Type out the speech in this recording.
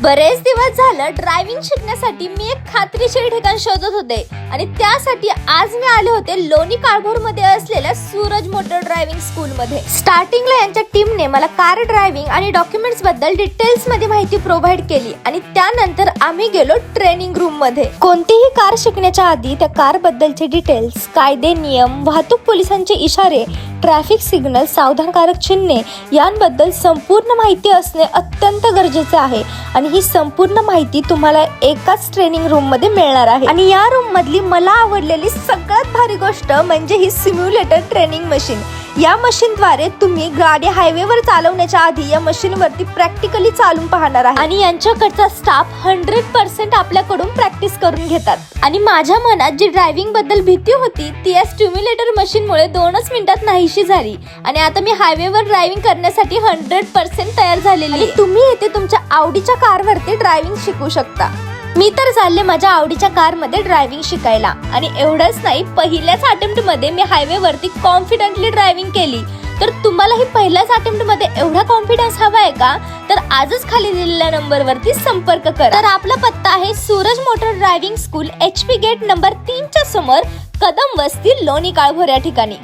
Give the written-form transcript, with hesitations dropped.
बरेच दिवस झालं ड्रायव्हिंग शिकण्यासाठी मी एक खात्रीशीर ठिकाण शोधत होते आणि त्यासाठी आज मी आले होते लोणी काळभोर मध्ये असलेल्या सूरज मोटर ड्रायव्हिंग स्कूल मध्ये। स्टार्टिंगला यांच्या टीमने मला कार ड्रायव्हिंग आणि डॉक्युमेंट्स बद्दल डिटेल्स मध्ये माहिती प्रोव्हाइड केली आणि त्यानंतर आम्ही गेलो ट्रेनिंग रूम मध्ये। कोणतीही कार शिकण्याच्या आधी त्या कार बद्दलचे डिटेल्स, कायदे नियम, वाहतूक पोलिसांचे इशारे, ट्रॅफिक सिग्नल, सावधानकारक चिन्हे यांबद्दल संपूर्ण माहिती असणे अत्यंत गरजेचे आहे आणि ही संपूर्ण माहिती तुम्हाला एकाच ट्रेनिंग रूम मध्ये मिळणार आहे। आणि या रूम मधली मला आवडलेली सगळ्यात भारी गोष्ट म्हणजे ही सिम्युलेटर ट्रेनिंग मशीन। या मशीनद्वारे तुम्ही गाडी हायवेवर चालवण्याच्या आधी या मशीनवरती प्रॅक्टिकली चालून पाहणार आहे आणि यांच्याकडचा स्टाफ 100% आपल्याकडून प्रॅक्टिस करून घेतात। आणि माझ्या मनात जी ड्रायव्हिंग बद्दल भीती होती ती या सिम्युलेटर मशीनमुळे 2च मिनिटात नाहीशी झाली आणि आता मी हायवेवर ड्रायव्हिंग करण्यासाठी 100% तयार झालेली आहे। तुम्ही येथे तुमच्या आवडीच्या कारवरती ड्रायव्हिंग शिकू शकता। मी तर चालले माझ्या आवडीच्या कार मध्ये ड्रायव्हिंग शिकायला आणि एवढंच नाही, पहिल्याच अटेम्प्ट मध्ये मी हायवे वरती कॉन्फिडेंटली ड्रायव्हिंग केली। तर तुम्हालाही पहिल्याच अटेम्प्ट मध्ये एवढा कॉन्फिडन्स हवा आहे का? तर आजच खाली दिलेल्या नंबर वरती संपर्क करा। तर आपला पत्ता आहे Suraj motor driving school, HP gate number 3 च्या समोर, कदम वस्ती, लोणी काळभोर या ठिकाणी।